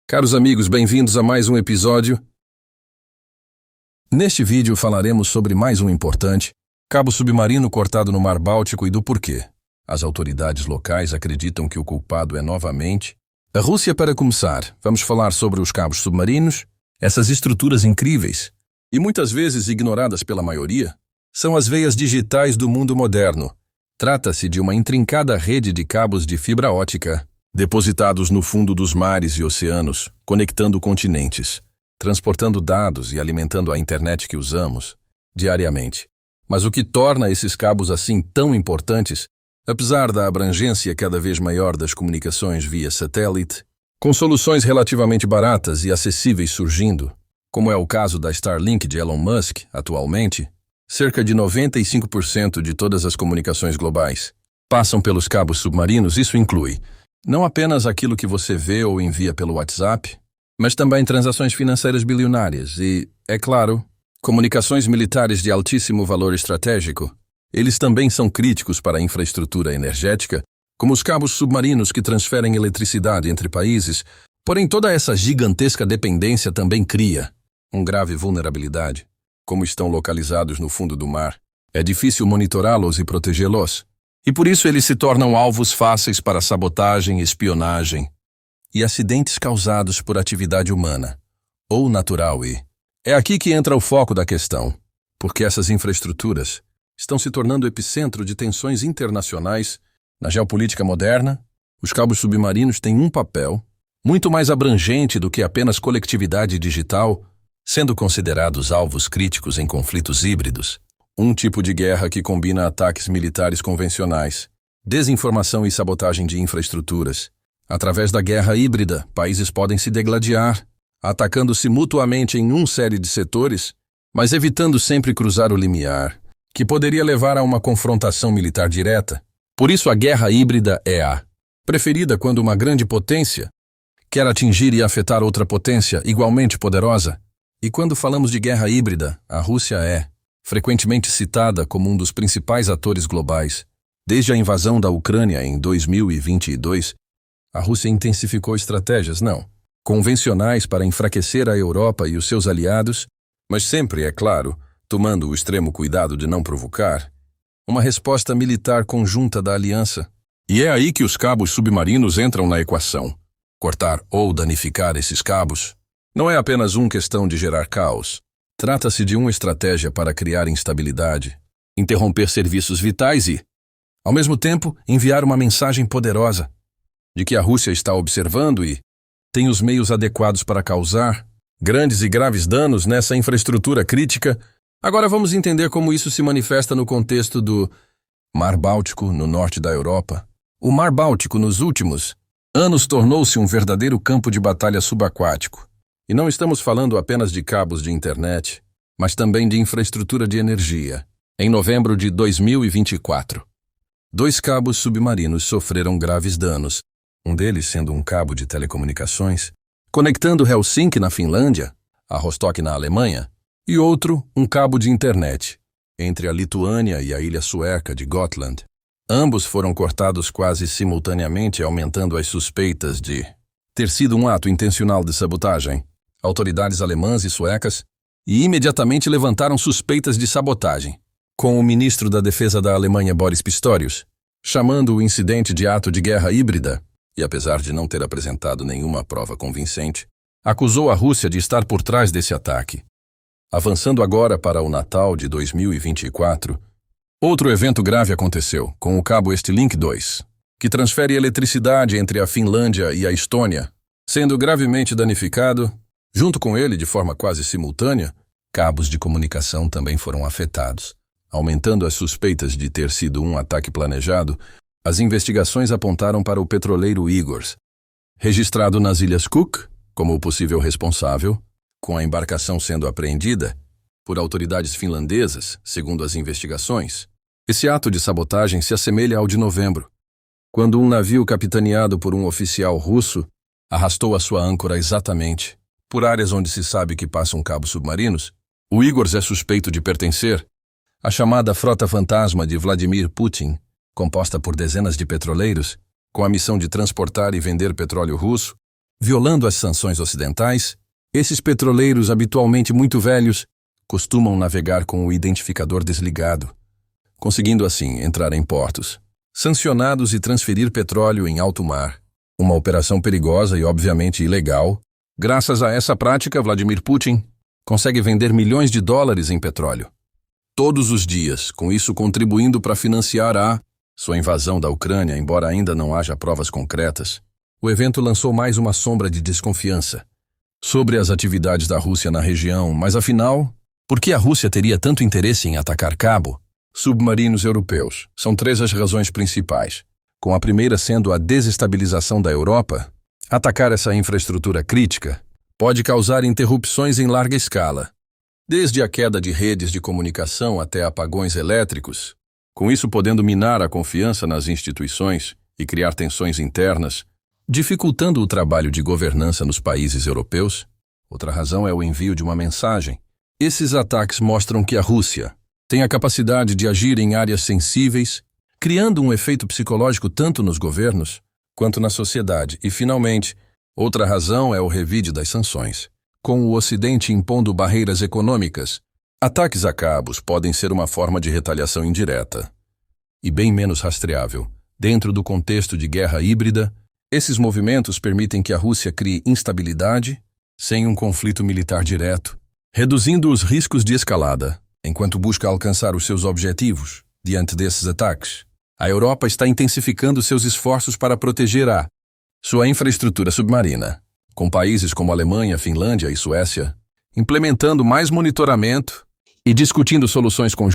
Caros amigos, bem-vindos a mais um episódio. Neste vídeo falaremos sobre mais um importante cabo submarino cortado no Mar Báltico e do porquê. As autoridades locais acreditam que o culpado é novamente a Rússia. Para começar, vamos falar sobre os cabos submarinos. Essas estruturas incríveis, e muitas vezes ignoradas pela maioria, são as veias digitais do mundo moderno. Trata-se de uma intrincada rede de cabos de fibra óptica, depositados no fundo dos mares e oceanos, conectando continentes, transportando dados e alimentando a internet que usamos diariamente. Mas o que torna esses cabos assim tão importantes, apesar da abrangência cada vez maior das comunicações via satélite, com soluções relativamente baratas e acessíveis surgindo, como é o caso da Starlink de Elon Musk atualmente, cerca de 95% de todas as comunicações globais passam pelos cabos submarinos. Isso inclui não apenas aquilo que você vê ou envia pelo WhatsApp, mas também transações financeiras bilionárias e, é claro, comunicações militares de altíssimo valor estratégico. Eles também são críticos para a infraestrutura energética, como os cabos submarinos que transferem eletricidade entre países. Porém, toda essa gigantesca dependência também cria uma grave vulnerabilidade. Como estão localizados no fundo do mar, é difícil monitorá-los e protegê-los. E por isso eles se tornam alvos fáceis para sabotagem, espionagem e acidentes causados por atividade humana ou natural. E é aqui que entra o foco da questão, porque essas infraestruturas estão se tornando epicentro de tensões internacionais. Na geopolítica moderna, os cabos submarinos têm um papel muito mais abrangente do que apenas coletividade digital, sendo considerados alvos críticos em conflitos híbridos. Um tipo de guerra que combina ataques militares convencionais, desinformação e sabotagem de infraestruturas. Através da guerra híbrida, países podem se degladiar, atacando-se mutuamente em uma série de setores, mas evitando sempre cruzar o limiar, que poderia levar a uma confrontação militar direta. Por isso a guerra híbrida é a preferida quando uma grande potência quer atingir e afetar outra potência igualmente poderosa. E quando falamos de guerra híbrida, a Rússia é frequentemente citada como um dos principais atores globais. Desde a invasão da Ucrânia em 2022, a Rússia intensificou estratégias não convencionais para enfraquecer a Europa e os seus aliados, mas sempre, é claro, tomando o extremo cuidado de não provocar uma resposta militar conjunta da aliança. E é aí que os cabos submarinos entram na equação. Cortar ou danificar esses cabos não é apenas uma questão de gerar caos. Trata-se de uma estratégia para criar instabilidade, interromper serviços vitais e, ao mesmo tempo, enviar uma mensagem poderosa de que a Rússia está observando e tem os meios adequados para causar grandes e graves danos nessa infraestrutura crítica. Agora vamos entender como isso se manifesta no contexto do Mar Báltico, no norte da Europa. O Mar Báltico, nos últimos anos, tornou-se um verdadeiro campo de batalha subaquático. E não estamos falando apenas de cabos de internet, mas também de infraestrutura de energia. Em novembro de 2024, 2 cabos submarinos sofreram graves danos, um deles sendo um cabo de telecomunicações, conectando Helsinki, na Finlândia, a Rostock, na Alemanha, e outro, um cabo de internet, entre a Lituânia e a ilha sueca de Gotland. Ambos foram cortados quase simultaneamente, aumentando as suspeitas de ter sido um ato intencional de sabotagem. Autoridades alemãs e suecas imediatamente levantaram suspeitas de sabotagem, com o ministro da Defesa da Alemanha, Boris Pistorius, chamando o incidente de ato de guerra híbrida, e apesar de não ter apresentado nenhuma prova convincente, acusou a Rússia de estar por trás desse ataque. Avançando agora para o Natal de 2024, outro evento grave aconteceu com o cabo Estlink 2, que transfere eletricidade entre a Finlândia e a Estônia, sendo gravemente danificado. Junto com ele, de forma quase simultânea, cabos de comunicação também foram afetados. Aumentando as suspeitas de ter sido um ataque planejado, as investigações apontaram para o petroleiro Igors, registrado nas Ilhas Cook como o possível responsável, com a embarcação sendo apreendida por autoridades finlandesas, segundo as investigações. Esse ato de sabotagem se assemelha ao de novembro, quando um navio capitaneado por um oficial russo arrastou a sua âncora exatamente por áreas onde se sabe que passam cabos submarinos. O Igors é suspeito de pertencer à chamada Frota Fantasma de Vladimir Putin, composta por dezenas de petroleiros, com a missão de transportar e vender petróleo russo Violando as sanções ocidentais, esses petroleiros habitualmente muito velhos costumam navegar com o identificador desligado, conseguindo assim entrar em portos sancionados e transferir petróleo em alto mar. Uma operação perigosa e obviamente ilegal. Graças a essa prática, Vladimir Putin consegue vender milhões de dólares em petróleo todos os dias, com isso contribuindo para financiar sua invasão da Ucrânia, embora ainda não haja provas concretas. O evento lançou mais uma sombra de desconfiança sobre as atividades da Rússia na região, mas afinal, por que a Rússia teria tanto interesse em atacar cabo submarinos europeus? São três as razões principais, com a primeira sendo a desestabilização da Europa. Atacar essa infraestrutura crítica pode causar interrupções em larga escala, desde a queda de redes de comunicação até apagões elétricos, com isso podendo minar a confiança nas instituições e criar tensões internas, dificultando o trabalho de governança nos países europeus. Outra razão é o envio de uma mensagem. Esses ataques mostram que a Rússia tem a capacidade de agir em áreas sensíveis, criando um efeito psicológico tanto nos governos quanto na sociedade. E, finalmente, outra razão é o revide das sanções. Com o Ocidente impondo barreiras econômicas, ataques a cabos podem ser uma forma de retaliação indireta e bem menos rastreável. Dentro do contexto de guerra híbrida, esses movimentos permitem que a Rússia crie instabilidade sem um conflito militar direto, reduzindo os riscos de escalada, enquanto busca alcançar os seus objetivos. Diante desses ataques, a Europa está intensificando seus esforços para proteger sua infraestrutura submarina, com países como Alemanha, Finlândia e Suécia implementando mais monitoramento e discutindo soluções conjuntas.